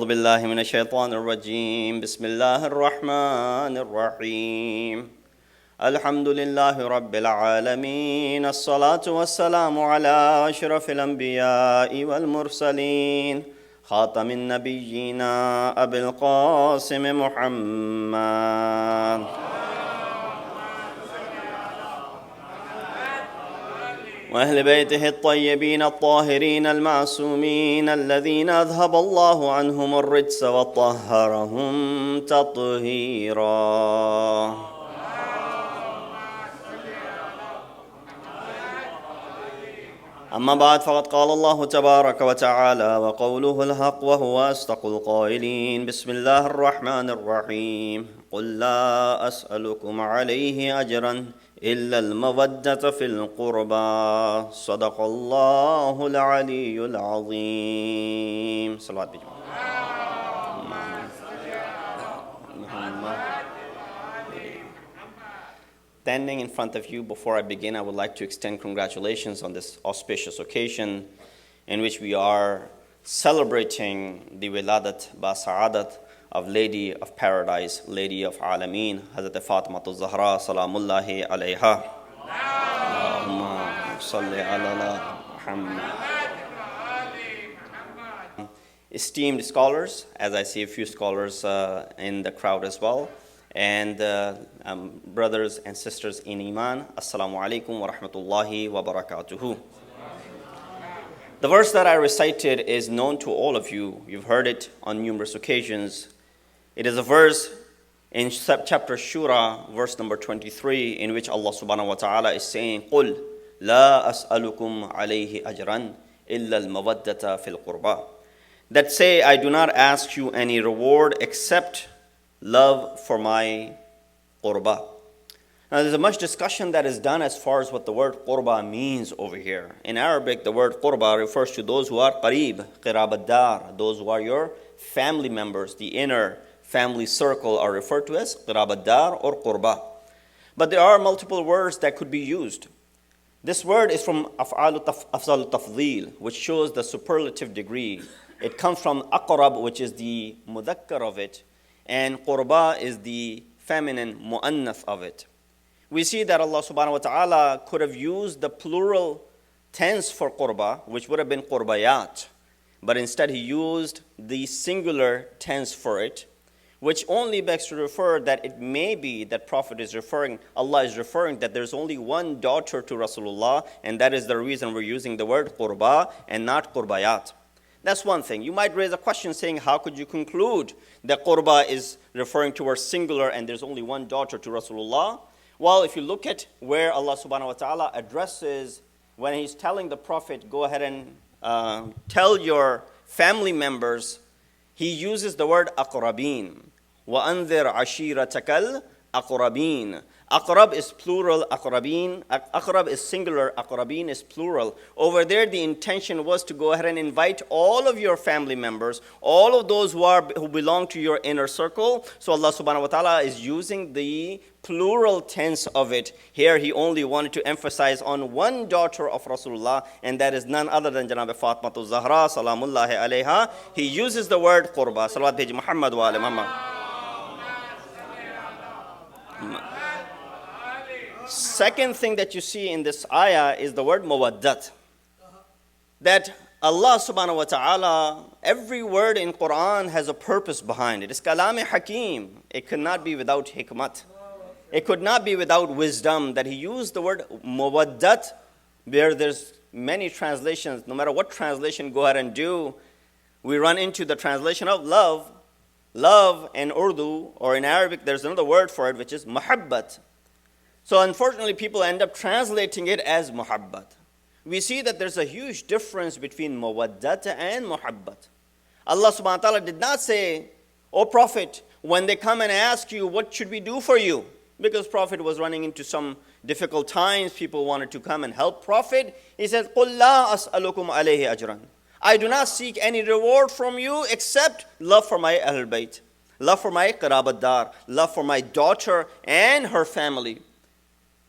بالله من الشيطان الرجيم بسم الله الرحمن الرحيم الحمد لله رب العالمين الصلاة والسلام على أشرف الأنبياء والمرسلين خاتم النبيين أبي القاسم محمد وأهل بيته الطيبين الطاهرين المعصومين الذين أذهب الله عنهم الرجس وطهرهم تطهيرا. أما بعد فقد قال الله تبارك وتعالى وقوله الحق وهو أصدق القائلين بسم الله الرحمن الرحيم قل لا أسألكم عليه أجرا إلا المودة في القربى صدق الله العلي العظيم. صلوات بجمع. Standing in front of you, before I begin, I would like to extend congratulations on this auspicious occasion in which we are celebrating the Wiladat Sayeda of Lady of Paradise, Lady of Alameen, Hazrat Fatima Zahra, Salamullahi alayha. Allahumma salli ala Muhammad. Esteemed scholars, as I see a few scholars in the crowd as well, and brothers and sisters in Iman, Assalamu alaikum wa rahmatullahi wa barakatuhu. The verse that I recited is known to all of you. You've heard it on numerous occasions. It is a verse in chapter Shura, verse number 23, in which Allah subhanahu wa ta'ala is saying, قُلْ لَا أَسْأَلُكُمْ عَلَيْهِ أَجْرًا إِلَّا الْمَوَدَّةَ فِي الْقُرْبَى. That say, I do not ask you any reward except love for my qurba. Now there's a much discussion that is done as far as what the word qurba means over here. In Arabic, the word qurba refers to those who are qarib, qirabad-dar, those who are your family members. The inner family circle are referred to as qirabad-dar or qurba. But there are multiple words that could be used. This word is from af'al tafdhil, which shows the superlative degree. It comes from aqrab, which is the mudhakkar of it, and qurba is the feminine mu'annath of it. We see that Allah subhanahu wa ta'ala could have used the plural tense for qurba, which would have been qurbayat, but instead he used the singular tense for it, which only begs to refer that it may be that Prophet is referring, Allah is referring that there's only one daughter to Rasulullah, and that is the reason we're using the word qurba and not qurbayat. That's one thing. You might raise a question saying, how could you conclude that qurba is referring to our singular and there's only one daughter to Rasulullah? Well, if you look at where Allah subhanahu wa ta'ala addresses, when he's telling the Prophet, go ahead and tell your family members, he uses the word aqrabin. وَأَنذِرْ عَشِيرَتَكَ الْأَقْرَبِينَ. Aqrab is plural, aqrabin. Aqrab is singular, aqrabin is plural. Over there, the intention was to go ahead and invite all of your family members, all of those who belong to your inner circle. So Allah subhanahu wa ta'ala is using the plural tense of it. Here, he only wanted to emphasize on one daughter of Rasulullah, and that is none other than Janab Fatima Zahra, salamullahi alayha. He uses the word qurba. Salawat biji Muhammad wa ala Muhammad. Second thing that you see in this ayah is the word mawaddat. That Allah subhanahu wa ta'ala, every word in Quran has a purpose behind it. It's kalam hakim. It cannot be without hikmat. It could not be without wisdom. That he used the word mawaddat, where there's many translations. No matter what translation go ahead and do, we run into the translation of love. Love in Urdu or in Arabic, there's another word for it, which is muhabbat. So unfortunately, people end up translating it as muhabbat. We see that there's a huge difference between mawaddat and muhabbat. Allah subhanahu wa ta'ala did not say, O Prophet, when they come and ask you, what should we do for you? Because Prophet was running into some difficult times, people wanted to come and help Prophet. He said, قُلْ لَا أَسْأَلُكُمْ عَلَيْهِ أَجْرًا. I do not seek any reward from you except love for my Ahlul Bayt, love for my Qirabat-dar, love for my daughter and her family.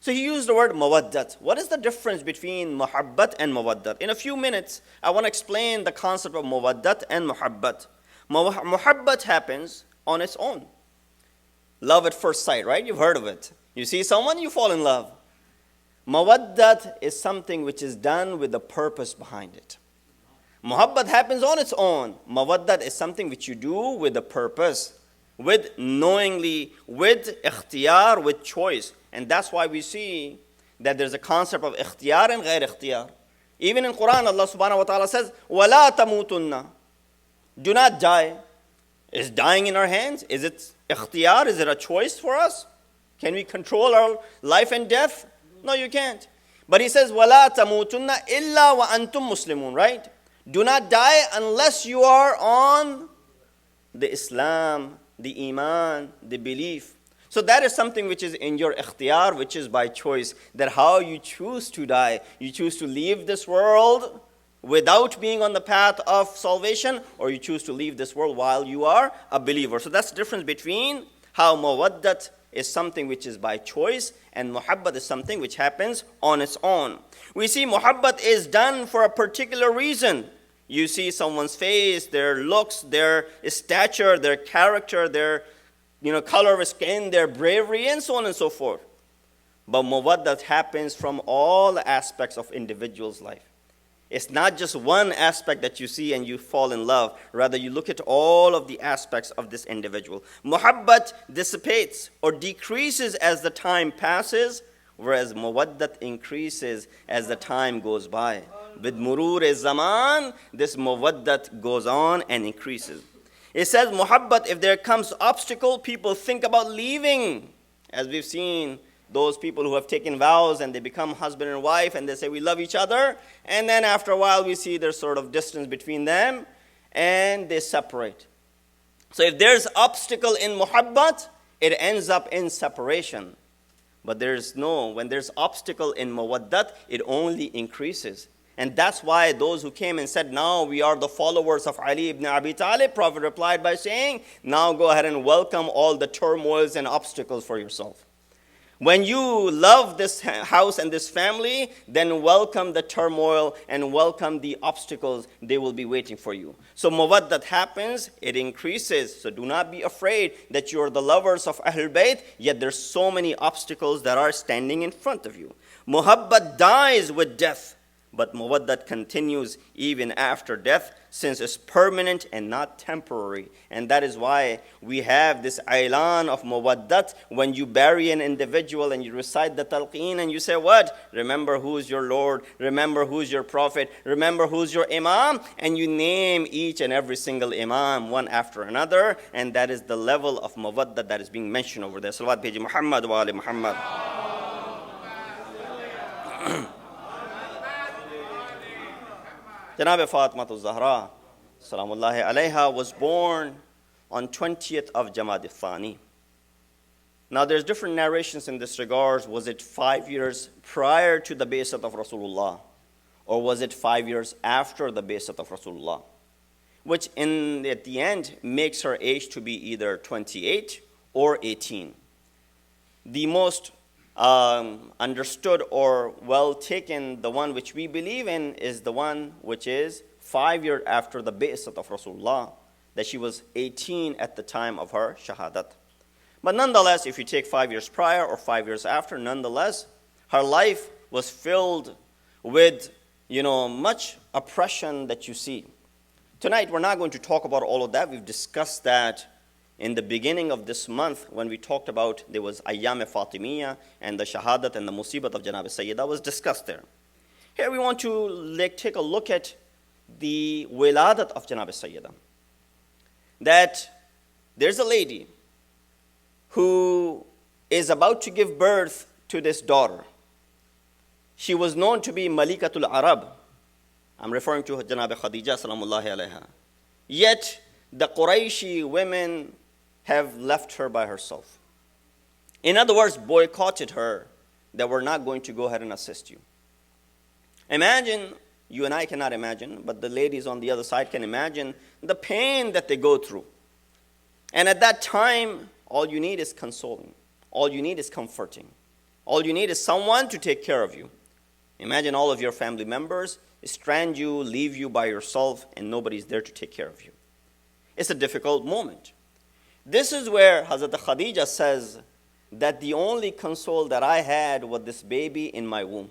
So he used the word mawaddat. What is the difference between muhabbat and mawaddat? In a few minutes, I want to explain the concept of mawaddat and muhabbat. Muhabbat happens on its own. Love at first sight, right? You've heard of it. You see someone, you fall in love. Mawaddat is something which is done with a purpose behind it. Muhabbat happens on its own. Mawaddat is something which you do with a purpose, with knowingly, with ikhtiyar, with choice. And that's why we see that there's a concept of ikhtiyar and ghair ikhtiyar. Even in Quran, Allah subhanahu wa ta'ala says, وَلَا تَمُوتُنَّ. Do not die. Is dying in our hands? Is it ikhtiyar? Is it a choice for us? Can we control our life and death? No, you can't. But he says, وَلَا تَمُوتُنَّ إِلَّا وَأَنْتُمْ مُسْلِمُونَ, right? Do not die unless you are on the Islam, the Iman, the belief. So that is something which is in your ikhtiyar, which is by choice. That how you choose to die. You choose to leave this world without being on the path of salvation, or you choose to leave this world while you are a believer. So that's the difference between how mawaddat is something which is by choice and muhabbat is something which happens on its own. We see muhabbat is done for a particular reason. You see someone's face, their looks, their stature, their character, their color of skin, their bravery, and so on and so forth. But mawaddat happens from all aspects of individual's life. It's not just one aspect that you see and you fall in love. Rather, you look at all of the aspects of this individual. Muhabbat dissipates or decreases as the time passes, whereas mawaddat increases as the time goes by. With murur-e-zaman, this mawaddat goes on and increases. It says muhabbat, if there comes obstacle, people think about leaving. As we've seen, those people who have taken vows and they become husband and wife and they say we love each other, and then after a while we see there's sort of distance between them and they separate. So if there's obstacle in muhabbat, it ends up in separation. But when there's obstacle in mawaddat, it only increases. And that's why those who came and said, now we are the followers of Ali ibn Abi Talib, Prophet replied by saying, now go ahead and welcome all the turmoils and obstacles for yourself. When you love this house and this family, then welcome the turmoil and welcome the obstacles. They will be waiting for you. So mawaddat happens, it increases. So do not be afraid that you are the lovers of Ahlul Bayt, yet there's so many obstacles that are standing in front of you. Muhabbat dies with death, but mawaddat continues even after death, since it's permanent and not temporary. And that is why we have this ailan of mawaddat. When you bury an individual and you recite the talqeen and you say what? Remember who is your Lord, remember who is your Prophet, remember who is your Imam, and you name each and every single Imam one after another, and that is the level of mawaddat that is being mentioned over there. Salawat Biji Muhammad wa ali Muhammad. Janab Fatima Zahra, Salamullahi alayha, was born on 20th of Jamad al-Thani. Now there's different narrations in this regard. Was it 5 years prior to the Ba'ath of Rasulullah? Or was it 5 years after the Ba'ath of Rasulullah? Which at the end makes her age to be either 28 or 18. The most understood or well taken, the one which we believe in, is the one which is 5 years after the Ba'ath of Rasulullah, that she was 18 at the time of her shahadat. But nonetheless, if you take 5 years prior or 5 years after, nonetheless, her life was filled with, much oppression that you see. Tonight, we're not going to talk about all of that. We've discussed that in the beginning of this month when we talked about there was Ayyam Fatimiyya and the Shahadat and the Musibat of Janab Sayyida was discussed there. Here we want to take a look at the Wiladat of Janab Sayyida. That there's a lady who is about to give birth to this daughter. She was known to be Malikatul Arab. I'm referring to Janab Khadija salamullahi alayha. Yet the Qurayshi women have left her by herself. In other words, boycotted her, that we're not going to go ahead and assist you. Imagine, you and I cannot imagine, but the ladies on the other side can imagine the pain that they go through. And at that time, all you need is consoling. All you need is comforting. All you need is someone to take care of you. Imagine all of your family members strand you, leave you by yourself, and nobody's there to take care of you. It's a difficult moment. This is where Hazrat Khadija says that the only console that I had was this baby in my womb.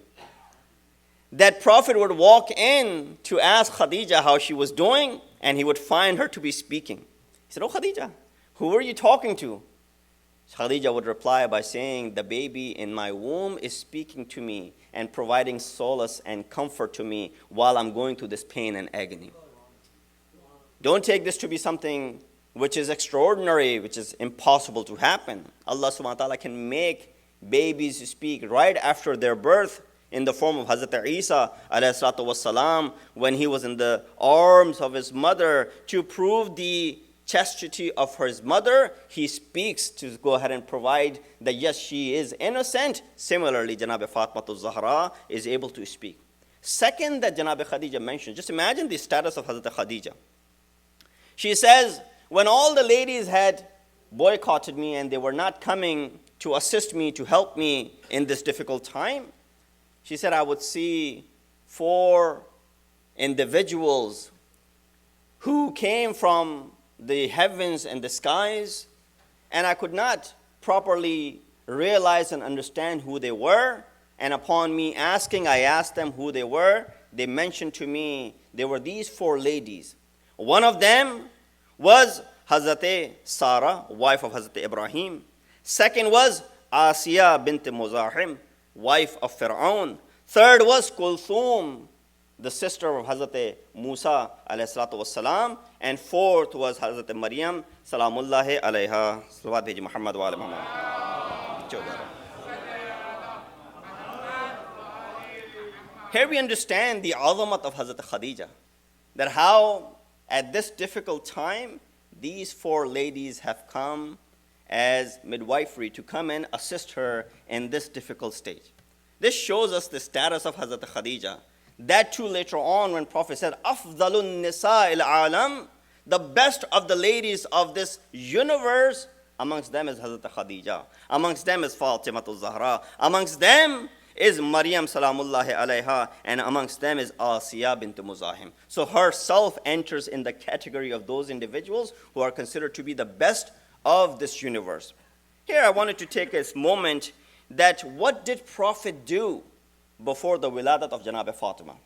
That Prophet would walk in to ask Khadija how she was doing, and he would find her to be speaking. He said, "Oh Khadija, who are you talking to?" Khadija would reply by saying, "The baby in my womb is speaking to me and providing solace and comfort to me while I'm going through this pain and agony." Don't take this to be something which is extraordinary, which is impossible to happen. Allah subhanahu wa ta'ala can make babies speak right after their birth in the form of Hazrat Isa alayhi salatu wassalam, when he was in the arms of his mother. To prove the chastity of his mother, he speaks to go ahead and provide that yes, she is innocent. Similarly, Janab Fatima Zahra is able to speak. Second, that Janab Khadija mentioned, just imagine the status of Hazrat Khadija. She says, when all the ladies had boycotted me and they were not coming to assist me, to help me in this difficult time, she said, I would see 4 individuals who came from the heavens and the skies, and I could not properly realize and understand who they were. And upon me asking, I asked them who they were. They mentioned to me they were these 4 ladies. One of them was Hazrat Sarah, wife of Hazrat Ibrahim. Second was Asiya bint Muzahim, wife of Fir'aun. Third was Kulthum, the sister of Hazrat Musa alayhi salatu wassalam. And fourth was Hazrat Maryam salamullahi alayha. Salawat bheji Muhammad wa ala Muhammad. Here we understand the azamat of Hazrat Khadija, that how at this difficult time these 4 ladies have come as midwifery to come and assist her in this difficult stage. This shows us the status of Hazrat Khadija. That too later on when Prophet said, Afdalun Nisa'il Alam, the best of the ladies of this universe, amongst them is Hazrat Khadija. Amongst them is Fatima Zahra. Amongst them is Maryam salamullahi alayha, and amongst them is Asiya bint Muzahim. So herself enters in the category of those individuals who are considered to be the best of this universe. Here I wanted to take this moment that what did Prophet do before the wiladat of Janab Fatima?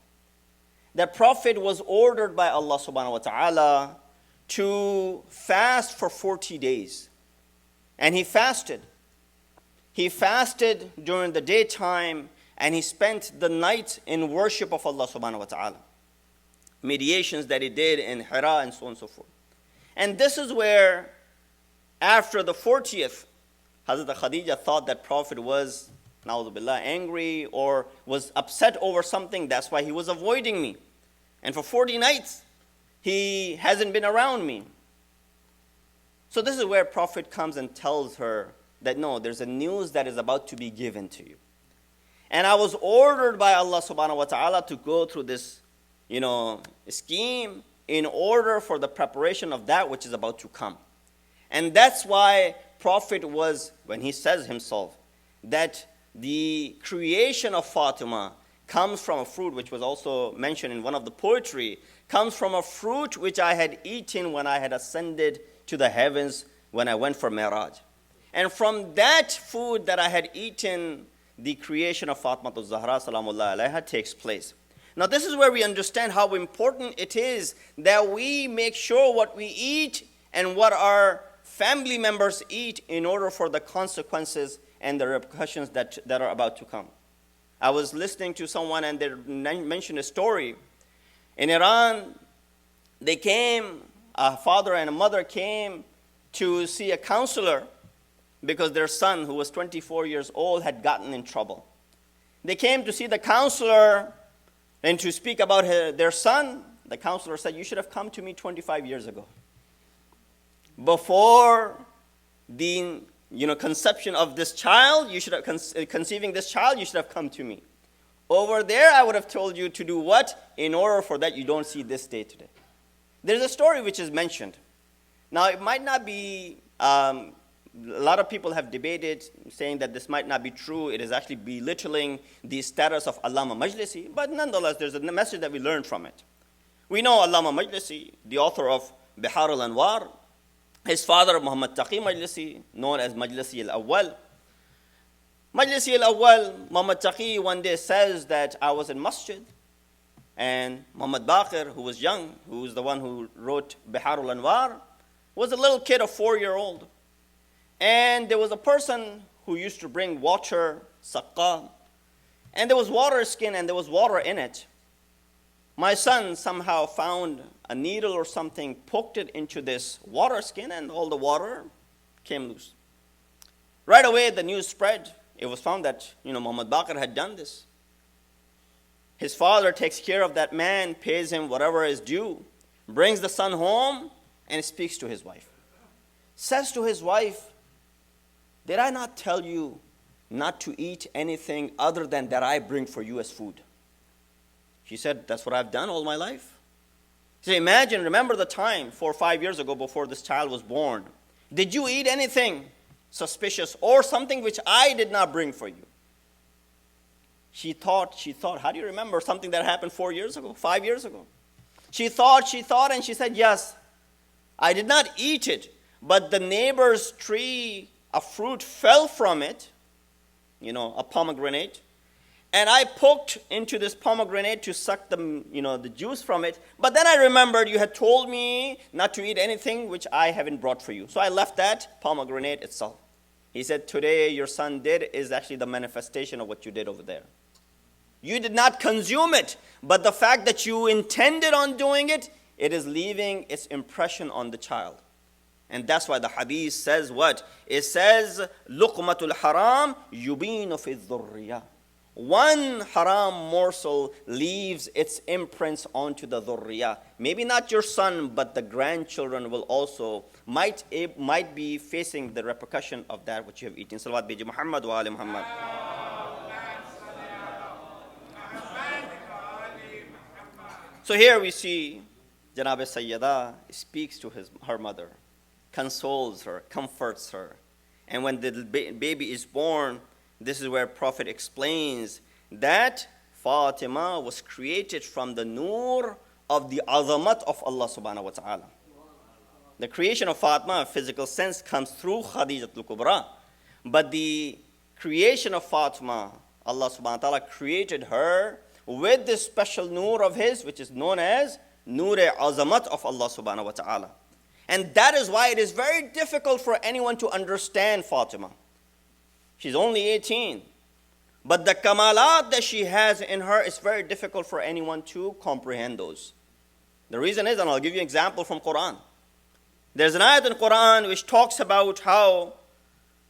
The Prophet was ordered by Allah subhanahu wa ta'ala to fast for 40 days. And he fasted. He fasted during the daytime, and he spent the night in worship of Allah subhanahu wa ta'ala. Mediations that he did in Hira and so on and so forth. And this is where, after the 40th, Hazrat Khadija thought that Prophet was, na'udhu billah, angry or was upset over something. That's why he was avoiding me. And for 40 nights, he hasn't been around me. So this is where Prophet comes and tells her that no, there's a news that is about to be given to you. And I was ordered by Allah subhanahu wa ta'ala to go through this, scheme in order for the preparation of that which is about to come. And that's why Prophet was, when he says himself, that the creation of Fatima comes from a fruit, which was also mentioned in one of the poetry, comes from a fruit which I had eaten when I had ascended to the heavens when I went for Mi'raj. And from that food that I had eaten, the creation of Fatima Zahra salamullah alayha takes place. Now this is where we understand how important it is that we make sure what we eat and what our family members eat in order for the consequences and the repercussions that are about to come. I was listening to someone and they mentioned a story. In Iran, a father and a mother came to see a counselor because their son, who was 24 years old, had gotten in trouble. They came to see the counselor and to speak about their son. The counselor said, you should have come to me 25 years ago. Before the conception of this child, you should have conceiving this child, you should have come to me. Over there, I would have told you to do what? In order for that, you don't see this day today. There's a story which is mentioned. Now, it might not be, a lot of people have debated, saying that this might not be true. It is actually belittling the status of Allama Majlisi. But nonetheless, there's a message that we learned from it. We know Allama Majlisi, the author of Bihar al-Anwar. His father, Muhammad Taqi Majlisi, known as Majlisi al-Awwal. Majlisi al-Awwal, Muhammad Taqi one day says that I was in masjid, and Muhammad Baqir, who was young, who was the one who wrote Bihar al-Anwar, was a little kid of 4-year-old. And there was a person who used to bring water, saqqa, and there was water skin and there was water in it. My son somehow found a needle or something, poked it into this water skin, and all the water came loose. Right away, the news spread. It was found that, Muhammad Baqir had done this. His father takes care of that man, pays him whatever is due, brings the son home, and speaks to his wife. Says to his wife, did I not tell you not to eat anything other than that I bring for you as food? She said, that's what I've done all my life. He said, imagine, remember the time 4 or 5 years ago before this child was born. Did you eat anything suspicious or something which I did not bring for you? She thought, how do you remember something that happened 4 years ago, 5 years ago? She thought, and she said, yes, I did not eat it, but the neighbor's tree, a fruit fell from it, a pomegranate, and I poked into this pomegranate to suck the juice from it. But then I remembered you had told me not to eat anything which I haven't brought for you. So I left that pomegranate itself. He said, today your son did is actually the manifestation of what you did over there. You did not consume it, but the fact that you intended on doing it, it is leaving its impression on the child. And that's why the hadith says what? It says, luqmatul haram yubinu fi dhurriya. One haram morsel leaves its imprints onto the dhurriya. Maybe not your son, but the grandchildren will also, might be facing the repercussion of that which you have eaten. Salawat biji Muhammad wa ali Muhammad. So here we see Janab Sayyida speaks to her mother, consoles her, comforts her. And when the baby is born, this is where Prophet explains that Fatima was created from the nur of the azamat of Allah subhanahu wa ta'ala. The creation of Fatima in physical sense comes through Khadijatul Kubra. But the creation of Fatima, Allah subhanahu wa ta'ala created her with this special nur of His, which is known as Nur-e-Azamat of Allah subhanahu wa ta'ala. And that is why it is very difficult for anyone to understand Fatima. She's only 18. But the kamalat that she has in her, it's very difficult for anyone to comprehend those. The reason is, and I'll give you an example from Quran. There's an ayat in Quran which talks about how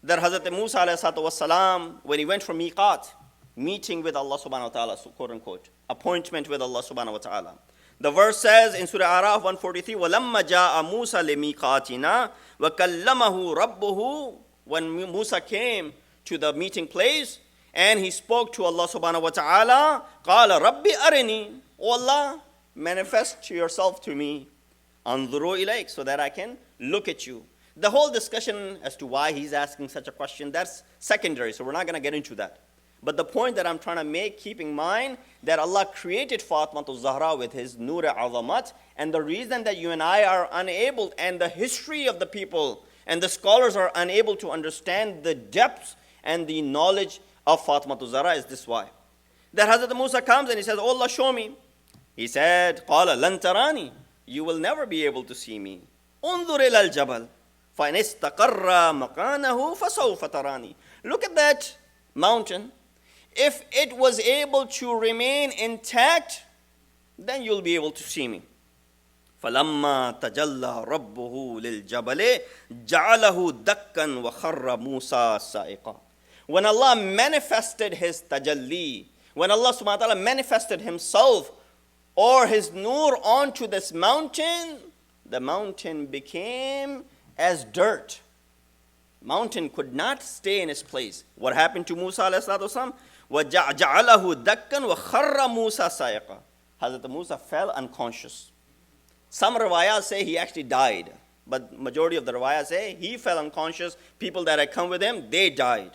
that Hazrat Musa ﷺ, when he went for miqat, meeting with Allah subhanahu wa ta'ala, so quote unquote, appointment with Allah subhanahu wa ta'ala. The verse says in Surah Araf 143, وَلَمَّا جَاءَ مُوسَى لِمِيقَاتِنَا وَكَلَّمَهُ رَبُّهُ. When Musa came to the meeting place and he spoke to Allah subhanahu wa ta'ala, قَالَ رَبِّ أَرِنِي. O Allah, manifest yourself to me. أَنظُرُوا إِلَيْكَ, so that I can look at you. The whole discussion as to why he's asking such a question, that's secondary, so we're not going to get into that. But the point that I'm trying to make, keep in mind that Allah created Fatima Zahra with His Nur-e-Azamat, and the reason that you and I are unable, and the history of the people and the scholars are unable to understand the depth and the knowledge of Fatima Zahra is this why. That Hazrat Musa comes and he says, oh Allah, show me. He said, قَالَ لَن تَرَانِي. You will never be able to see me. انظر إلى الجبل فإن استقر مكانه فسوف تراني. Look at that mountain. If it was able to remain intact, then you'll be able to see me. فَلَمَّا تَجَلَّى رَبُّهُ لِلْجَبَلِ جَعَلَهُ دَكًّا وَخَرَّ مُوسَى سَائِقًا. When Allah manifested His tajalli, when Allah subhanahu wa ta'ala manifested Himself or His nur onto this mountain, the mountain became as dirt. Mountain could not stay in its place. What happened to Musa alayhi salatu wasalam? وَجَعَلَهُ دَكًّا وَخَرَّ مُوسَى سَائِقًا. Hazrat Musa fell unconscious. Some riwayahs say he actually died, but majority of the riwayahs say he fell unconscious. People that had come with him, they died.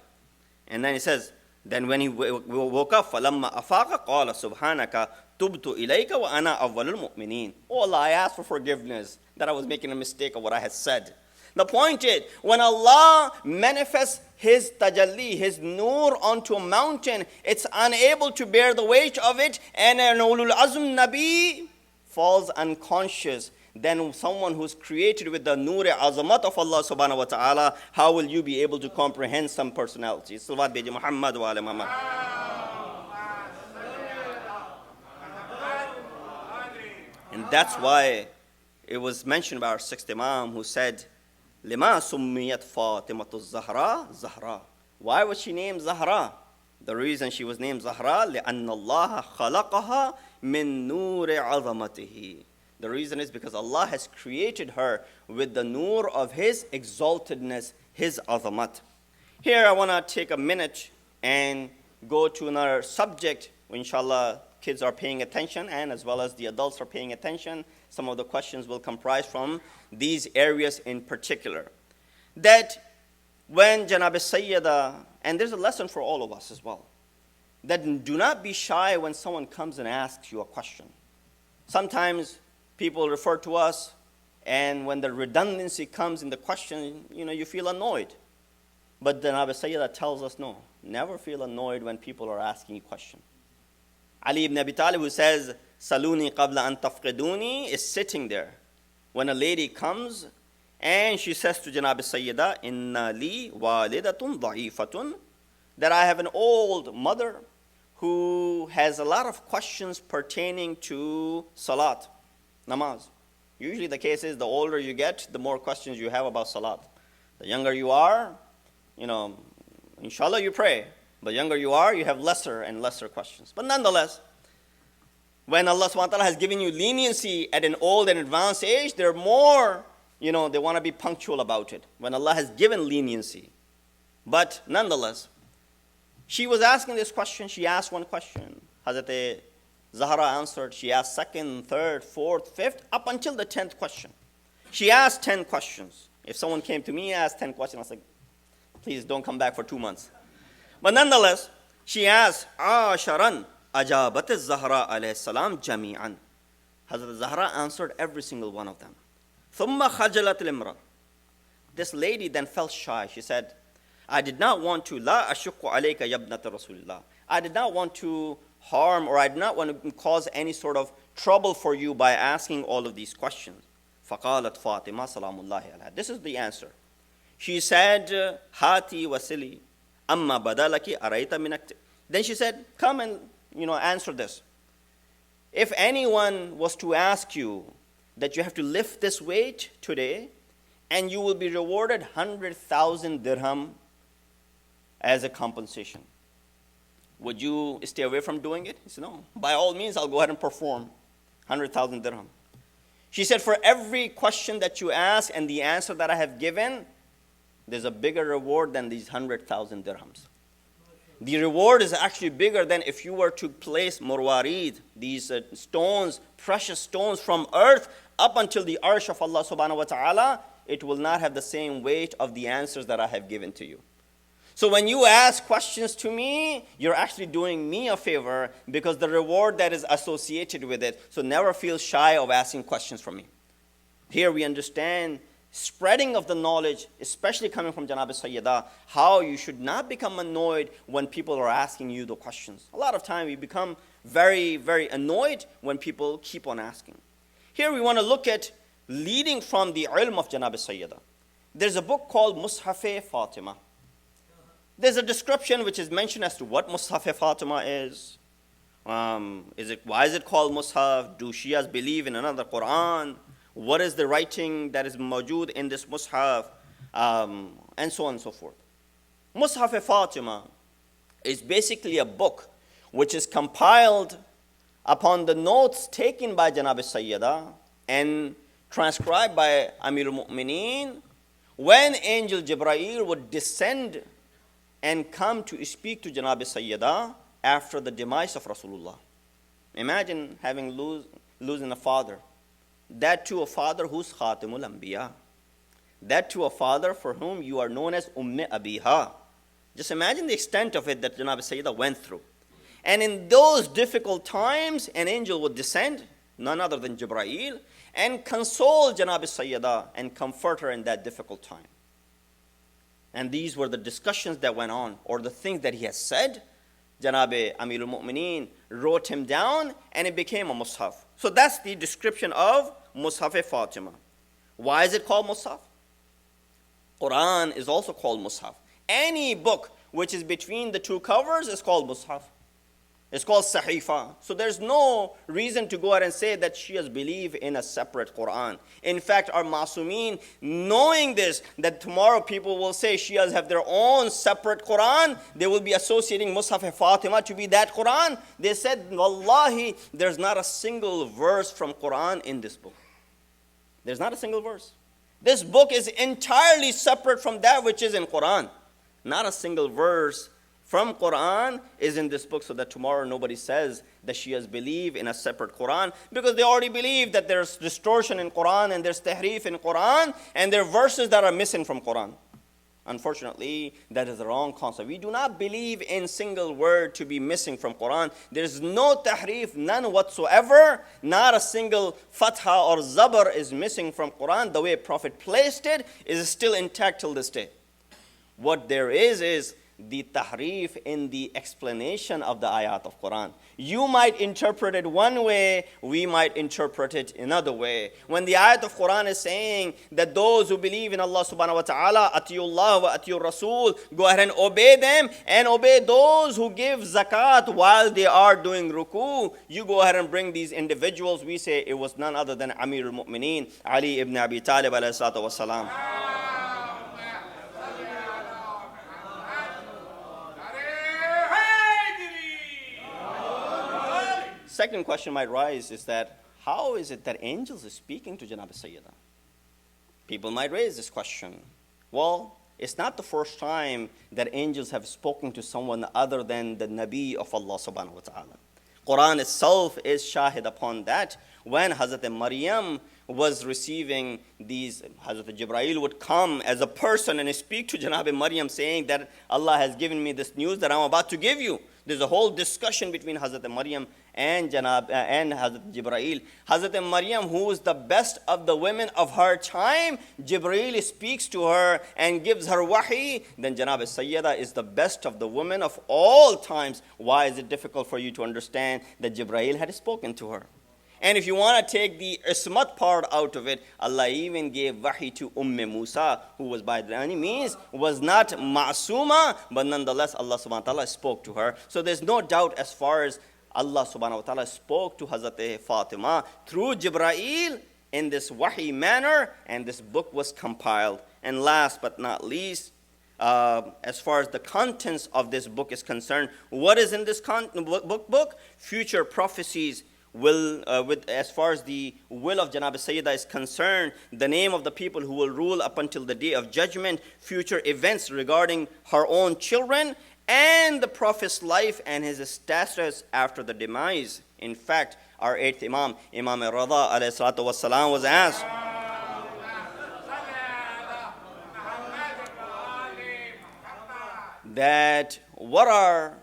And then he says, Then when he woke up, فَلَمَّا أَفَاقَ قَالَ سُبْحَانَكَ تُبْتُ إِلَيْكَ وَأَنَا أَوَّلُ الْمُؤْمِنِينَ. Oh Allah, I asked for forgiveness that I was making a mistake of what I had said. The point is, when Allah manifests His tajalli, His nur onto a mountain, it's unable to bear the weight of it, and an ulul azm Nabi falls unconscious. Then someone who's created with the nur azamat of Allah subhanahu wa ta'ala, how will you be able to comprehend some personalities? Salawat bi Muhammad wa ala Muhammad. And that's why it was mentioned by our sixth Imam who said, لِمَا سُمِّيَتْ فَاطِمَةُ الزَّهْرَى زَهْرَى. Why was she named Zahra? The reason she was named Zahra, لِأَنَّ اللَّهَ خَلَقَهَا مِن نُورِ عَظَمَتِهِ. The reason is because Allah has created her with the nur of His exaltedness, His azamat. Here I want to take a minute and go to another subject. Inshallah, kids are paying attention, and as well as the adults are paying attention. Some of the questions will comprise from these areas in particular. That when Janab Sayyida, and there's a lesson for all of us as well, that do not be shy when someone comes and asks you a question. Sometimes people refer to us, and when the redundancy comes in the question, you feel annoyed. But Janab Sayyida tells us, no, never feel annoyed when people are asking you questions. Ali ibn Abi Talib, who says, Saluni qabla an tafqiduni, is sitting there. When a lady comes and she says to Janab Sayyida, Inna li walidatun da'ifatun, that I have an old mother who has a lot of questions pertaining to salat, namaz. Usually the case is the older you get, the more questions you have about salat. The younger you are, inshallah you pray. The younger you are, you have lesser and lesser questions. But nonetheless, when Allah subhanahu wa ta'ala has given you leniency at an old and advanced age, they're more, they want to be punctual about it. When Allah has given leniency. But nonetheless, she was asking this question. She asked one question. Hazrat Zahra answered. She asked second, third, fourth, fifth, up until the 10th question. She asked 10 questions. If someone came to me and asked 10 questions, I was like, please don't come back for 2 months. But nonetheless, she asked, Asharan ajabat az-Zahra alayhi salam jami'an. Hazrat Zahra answered every single one of them. Thumma khajalat al-imra. This lady then felt shy. She said, I did not want to, la ashukku alayka yabnata Rasulillah. I did not want to harm, or I did not want to cause any sort of trouble for you by asking all of these questions. Faqalat Fatima salamullahi alayha. This is the answer. She said, Hati wasili. Amma badalaki araita minakti. Then she said, come and answer this. If anyone was to ask you that you have to lift this weight today, and you will be rewarded 100,000 dirham as a compensation, would you stay away from doing it? He said, no. By all means, I'll go ahead and perform 100,000 dirham. She said, for every question that you ask and the answer that I have given, there's a bigger reward than these 100,000 dirhams. The reward is actually bigger than if you were to place murwarid, these stones, precious stones from earth up until the arsh of Allah subhanahu wa ta'ala. It will not have the same weight of the answers that I have given to you. So when you ask questions to me, you're actually doing me a favor because the reward that is associated with it. So never feel shy of asking questions from me. Here we understand spreading of the knowledge, especially coming from Janab Sayyida, how you should not become annoyed when people are asking you the questions. A lot of time we become very, very annoyed when people keep on asking. Here we want to look at leading from the ilm of Janab Sayyida. There's a book called Masjid-e-Ali Fatima. There's a description which is mentioned as to what Masjid-e Fatima is. Why is it called Mus'haf? Do Shias believe in another Quran? What is the writing that is mawjood in this Mus'haf? And so on and so forth. Masjid-e Fatima is basically a book which is compiled upon the notes taken by Janab Sayyida and transcribed by Amir al-Mu'mineen when Angel Jibreel would descend and come to speak to Janab Sayyida after the demise of Rasulullah. Imagine losing a father. That too a father who's Khatimul Anbiya. That too a father for whom you are known as Umm Abiha. Just imagine the extent of it that Janab Sayyida went through. And in those difficult times, an angel would descend, none other than Jibreel, and console Janab Sayyida and comfort her in that difficult time. And these were the discussions that went on, or the things that he has said. Janab Amirul Mu'mineen wrote him down, and it became a Mus'haf. So that's the description of Mus'haf Fatima. Why is it called Mus'haf? Quran is also called Mus'haf. Any book which is between the two covers is called Mus'haf. It's called Sahifa. So there's no reason to go ahead and say that Shias believe in a separate Quran. In fact, our Masumeen, knowing this, that tomorrow people will say Shias have their own separate Quran, they will be associating Mus'haf Fatima to be that Quran. They said, Wallahi, there's not a single verse from Quran in this book. There's not a single verse. This book is entirely separate from that which is in Quran. Not a single verse from Quran is in this book, so that tomorrow nobody says that Shias believe in a separate Quran, because they already believe that there's distortion in Quran and there's tahrif in Quran and there are verses that are missing from Quran. Unfortunately, that is the wrong concept. We do not believe in single word to be missing from Quran. There's no tahrif, none whatsoever. Not a single fatha or zabar is missing from Quran. The way Prophet placed it is still intact till this day. What there is the tahrif in the explanation of the ayat of Quran. You might interpret it one way, we might interpret it another way. When the ayat of Quran is saying that those who believe in Allah subhanahu wa ta'ala, atiyullah wa atiyur rasul, go ahead and obey them and obey those who give zakat while they are doing ruku. You go ahead and bring these individuals. We say it was none other than Amirul Mu'mineen, Ali ibn Abi Talib alayhi salatu wa salam. Second question might rise is that how is it that angels are speaking to Janab Sayyida? People might raise this question. Well, it's not the first time that angels have spoken to someone other than the Nabi of Allah subhanahu wa ta'ala. Quran itself is shahid upon that. When Hazrat Maryam was receiving these, Hazrat Jibreel would come as a person and speak to Janab Maryam saying that Allah has given me this news that I'm about to give you. There's a whole discussion between Hazrat Maryam and Hazrat Jibreel. Hazrat Maryam, who is the best of the women of her time, Jibreel speaks to her and gives her wahi. Then Janab Sayyida is the best of the women of all times. Why is it difficult for you to understand that Jibreel had spoken to her? And if you want to take the ismat part out of it, Allah even gave wahi to Musa, who was by any means was not ma'suma, but nonetheless Allah subhanahu wa ta'ala spoke to her. So there's no doubt as far as Allah subhanahu wa ta'ala spoke to Hazrat Fatima through Jibreel in this wahi manner, and this book was compiled. And last but not least, as far as the contents of this book is concerned, what is in this book? Future prophecies will, as far as the will of Janab Sayyida is concerned, the name of the people who will rule up until the day of judgment, future events regarding her own children, and the Prophet's life and his status after the demise. In fact, our eighth Imam, Imam Rada alayhi salatu wassalam, was asked, that what are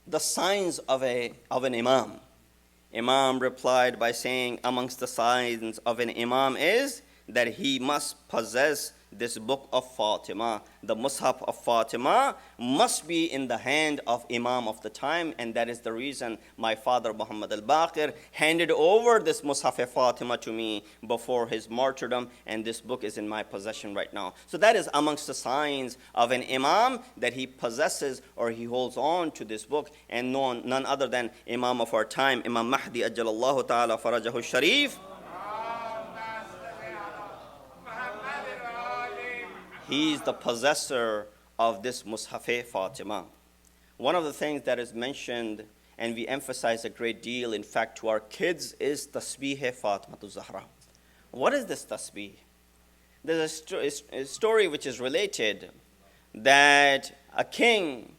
the signs of an Imam? Imam replied by saying, amongst the signs of an Imam is that he must possess this book of Fatima. The Mus'haf of Fatima must be in the hand of Imam of the time, and that is the reason my father Muhammad al-Baqir handed over this Mus'haf Fatima to me before his martyrdom, and this book is in my possession right now. So that is amongst the signs of an Imam, that he possesses or he holds on to this book, and none other than Imam of our time, Imam Mahdi Ajjalallahu Ta'ala Farajahu Sharif. He is the possessor of this Mus'haf Fatima. One of the things that is mentioned and we emphasize a great deal, in fact, to our kids, is Tasbih Fatima Zahra. What is this Tasbih? There's a story which is related that a king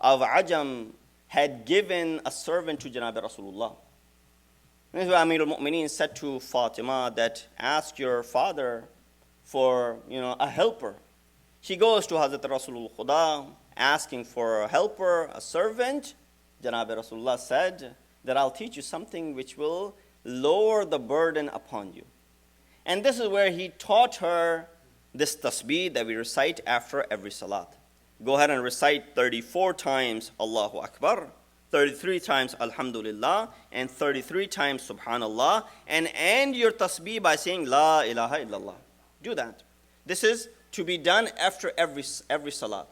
of Ajam had given a servant to Janab Rasulullah. Amirul Mu'mineen said to Fatima that ask your father for a helper. She goes to Hazrat Rasulul Khuda asking for a helper, a servant, Janab Rasulullah said that I'll teach you something which will lower the burden upon you. And this is where he taught her this tasbih that we recite after every salat. Go ahead and recite 34 times Allahu Akbar, 33 times Alhamdulillah, and 33 times Subhanallah, and end your tasbih by saying La ilaha illallah. Do that. This is to be done after every salat.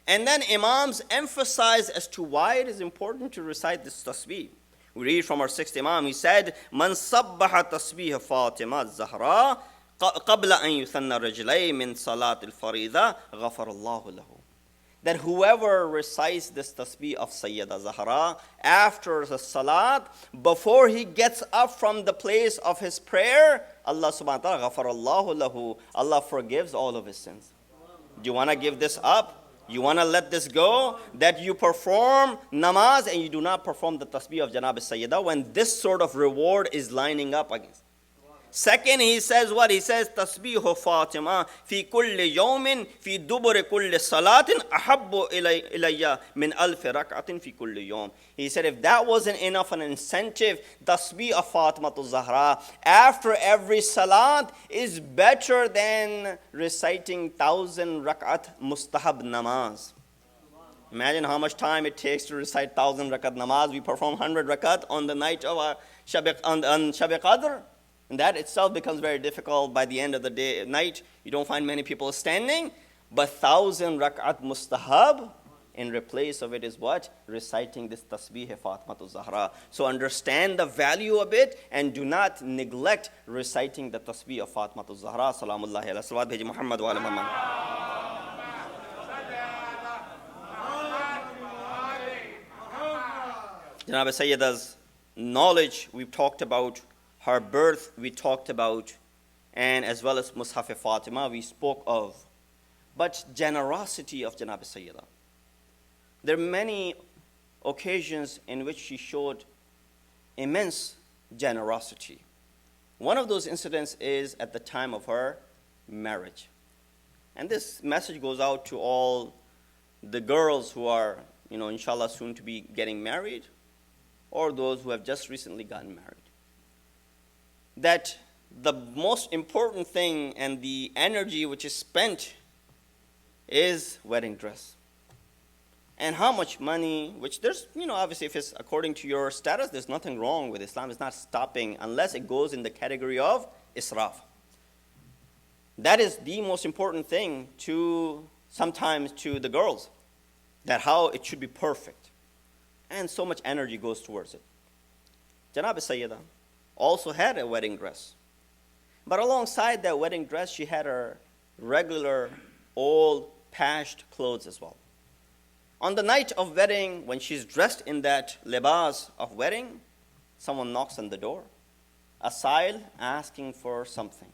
And then Imams emphasize as to why it is important to recite this tasbih. We read from our sixth Imam, he said, Man sabbaha tasbih Fatima Zahra qabla an yuthanna rajlay min salat al-farida ghafar Allahu lahu. That whoever recites this tasbih of Sayyida Zahra after the salat, before he gets up from the place of his prayer, Allah subhanahu wa ta'ala, ghafar Allahu lahu, Allah forgives all of his sins. Do you want to give this up? You want to let this go? That you perform namaz and you do not perform the tasbih of Janab Sayyida when this sort of reward is lining up against. Second, he says what? He says, Tasbihu Fatima fi kulli yawmin fi dubur kulli salatin ahabbu ilayya min alfi rak'atin fi kulli yawm. He said, if that wasn't enough an incentive, Tasbih of Fatima to Zahra after every salat is better than reciting 1,000 rak'at mustahab namaz. Imagine how much time it takes to recite 1,000 rakat namaz. We perform 100 rakat on the night of on Shab Qadr. And that itself becomes very difficult by the end of the day, night. You don't find many people standing. But 1,000 rak'at mustahab, in replace of it is what? Reciting this tasbih Fatimatu Zahra. So understand the value of it and do not neglect reciting the tasbih of Fatimatu Zahra. Salamullahi ala salawat bhaji Muhammad wa ala Muhammad. Janab Sayyida's knowledge we've talked about. Her birth we talked about, and as well as Mushaf Fatima we spoke of. But generosity of Janab Sayyida. There are many occasions in which she showed immense generosity. One of those incidents is at the time of her marriage. And this message goes out to all the girls who are, inshallah soon to be getting married, or those who have just recently gotten married. That the most important thing and the energy which is spent is wedding dress. And how much money, which there's, obviously if it's according to your status, there's nothing wrong with Islam. It's not stopping unless it goes in the category of israf. That is the most important thing sometimes to the girls. That how it should be perfect. And so much energy goes towards it. Janab Sayyida also had a wedding dress. But alongside that wedding dress, she had her regular, old, patched clothes as well. On the night of wedding, when she's dressed in that libas of wedding, someone knocks on the door. A sa'il asking for something.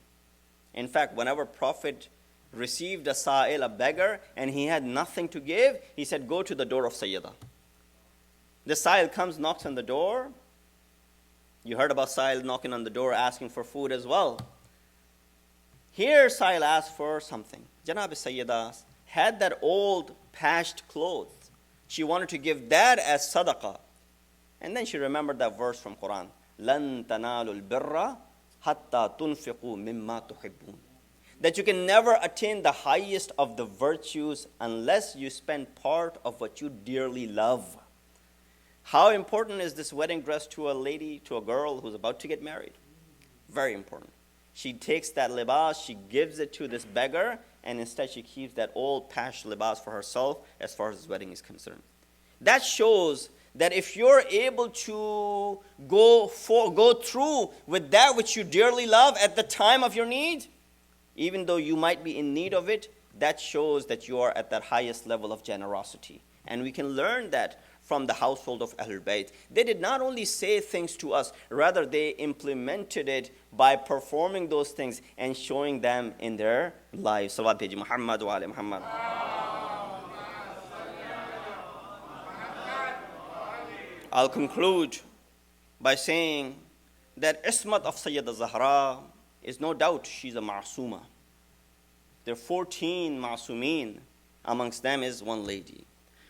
In fact, whenever Prophet received a sa'il, a beggar, and he had nothing to give, he said, go to the door of Sayyida. The sa'il comes, knocks on the door. You heard about Sa'il knocking on the door asking for food as well. Here Sa'il asked for something. Janab Sayyida had that old patched clothes. She wanted to give that as sadaqah. And then she remembered that verse from Quran. لَن تَنَالُوا الْبِرَّ حَتَّى تُنْفِقُوا مِمَّا تُحِبُّونَ. That you can never attain the highest of the virtues unless you spend part of what you dearly love. How important is this wedding dress to a lady, to a girl who's about to get married? Very important. She takes that libas, she gives it to this beggar, and instead she keeps that old patched libas for herself as far as this wedding is concerned. That shows that if you're able to go through with that which you dearly love at the time of your need, even though you might be in need of it, that shows that you are at that highest level of generosity. And we can learn that from the household of Ahlul Bayt. They did not only say things to us, rather they implemented it by performing those things and showing them in their lives. Salawat Bhaji Muhammad wa ala Muhammad. I'll conclude by saying that Ismat of Sayyida Zahra is no doubt she's a ma'asuma. There are 14 ma'asumeen. Amongst them is one lady.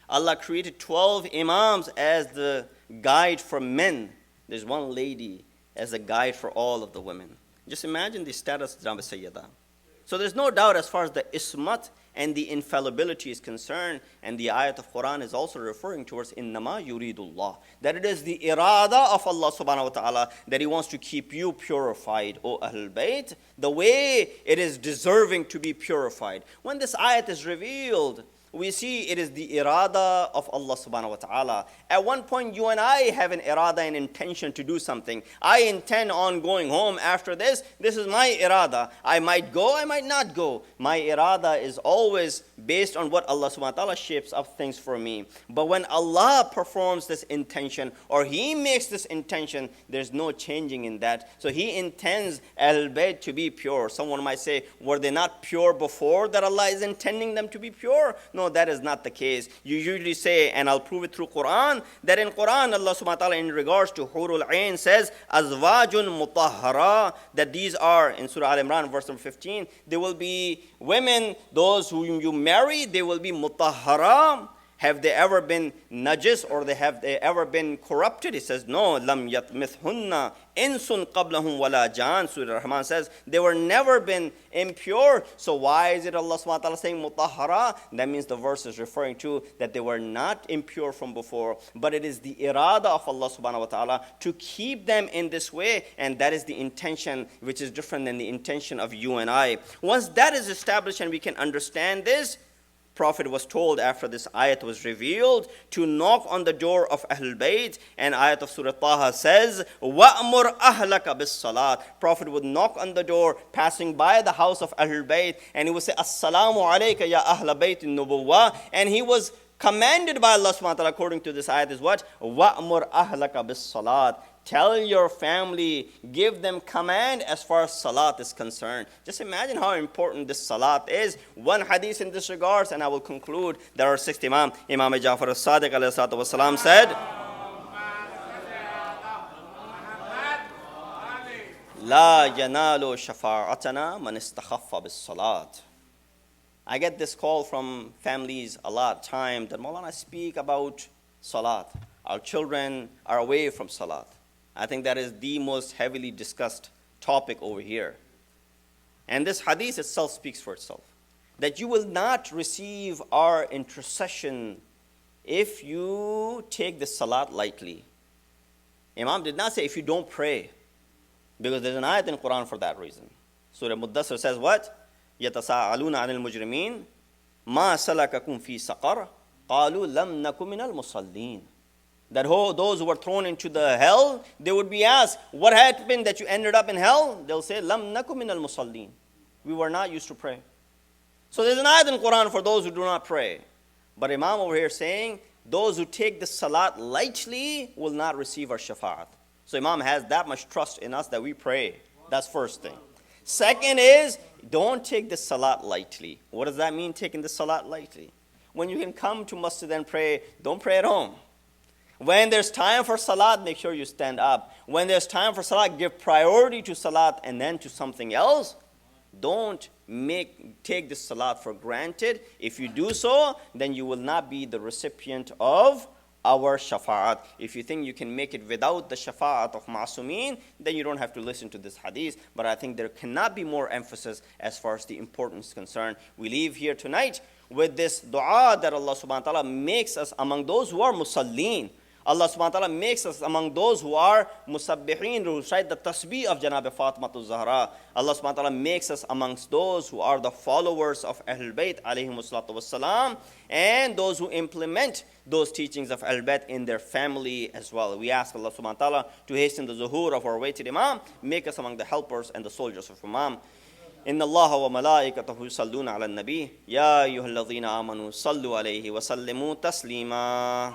Allah created 12 imams as the guide for men. There's one lady as a guide for all of the women. Just imagine the status of Janab Sayyida. So there's no doubt as far as the ismat and the infallibility is concerned, and the ayat of Quran is also referring towards innama yuridullah, that it is the irada of Allah subhanahu wa ta'ala that He wants to keep you purified, O Ahlul Bayt, the way it is deserving to be purified. When this ayat is revealed, we see it is the irada of Allah subhanahu wa ta'ala. At one point, you and I have an irada and intention to do something. I intend on going home after this. This is my irada. I might go, I might not go. My irada is always based on what Allah subhanahu wa ta'ala shapes up things for me. But when Allah performs this intention, or He makes this intention, there's no changing in that. So He intends Ahlul-Bayt to be pure. Someone might say, were they not pure before that Allah is intending them to be pure? No, that is not the case. You usually say, and I'll prove it through Quran, that in Quran, Allah subhanahu wa ta'ala in regards to Hurul Ain says, Azwajun mutahhara, that these are, in Surah Al-Imran, verse number 15, there will be women, those whom you marry, they will be mutahhara. Have they ever been najis, or have they ever been corrupted? He says, no, lam yatmithunna insun qablahum wala jan. Surah Ar-Rahman says, they were never been impure. So why is it Allah subhanahu wa ta'ala saying mutahhara? That means the verse is referring to that they were not impure from before, but it is the irada of Allah subhanahu wa ta'ala to keep them in this way, and that is the intention, which is different than the intention of you and I. Once that is established and we can understand this, Prophet was told after this ayat was revealed to knock on the door of Ahlul Bayt, and ayat of Surah Taha says, وَأْمُرْ أَهْلَكَ بِالصَّلَاةِ. Prophet would knock on the door passing by the house of Ahlul Bayt, and he would say, Assalamu alayka ya Ahl Bayt an-Nubuwwah, and he was commanded by Allah subhanahu wa ta'ala according to this ayat is what? وَأْمُرْ أَهْلَكَ بِالصَّلَاةِ. Tell your family, give them command as far as salat is concerned. Just imagine how important this salat is. One hadith in this regards, and I will conclude. There are 6 Imam. Imam Ja'far as-Sadiq alayhi salatu wasalam said, La yanalu shafa'atana man istakhaffa bis salat. I get this call from families a lot of time that Moulana speak about salat. Our children are away from salat. I think that is the most heavily discussed topic over here. And this hadith itself speaks for itself. That you will not receive our intercession if you take the salat lightly. Imam did not say if you don't pray, because there's an ayat in Quran for that reason. Surah Muddassir says what? يَتَسَاءَلُونَ عَنِ الْمُجْرِمِينَ مَا سَلَكَكُمْ فِي سَقَرَ قَالُوا لَمْ نَكُ مِنَ الْمُصَلِّينَ. That those who were thrown into the hell, they would be asked, what happened that you ended up in hell? They'll say, Lam naku min al-musallin. We were not used to pray. So there's an ayat in Quran for those who do not pray. But Imam over here saying, those who take the salat lightly will not receive our shafa'at. So Imam has that much trust in us that we pray. That's first thing. Second is, don't take the salat lightly. What does that mean, taking the salat lightly? When you can come to masjid and pray, don't pray at home. When there's time for salat, make sure you stand up. When there's time for salat, give priority to salat and then to something else. Don't take the salat for granted. If you do so, then you will not be the recipient of our shafa'at. If you think you can make it without the shafa'at of ma'asumeen, then you don't have to listen to this hadith. But I think there cannot be more emphasis as far as the importance is concerned. We leave here tonight with this dua that Allah subhanahu wa ta'ala makes us among those who are musallin. Allah subhanahu wa ta'ala makes us among those who are musabbihin, who recite the tasbih of Janab Fatima Zahra. Allah subhanahu wa ta'ala makes us amongst those who are the followers of Ahlul Bayt alayhimu salatu wassalam, and those who implement those teachings of Ahlul Bayt in their family as well. We ask Allah subhanahu wa ta'ala to hasten the zuhur of our weighted Imam, make us among the helpers and the soldiers of Imam. إن الله وملائكته يصلون على النبي يا أيها الذين آمنوا صلوا عليه وسلموا تسليما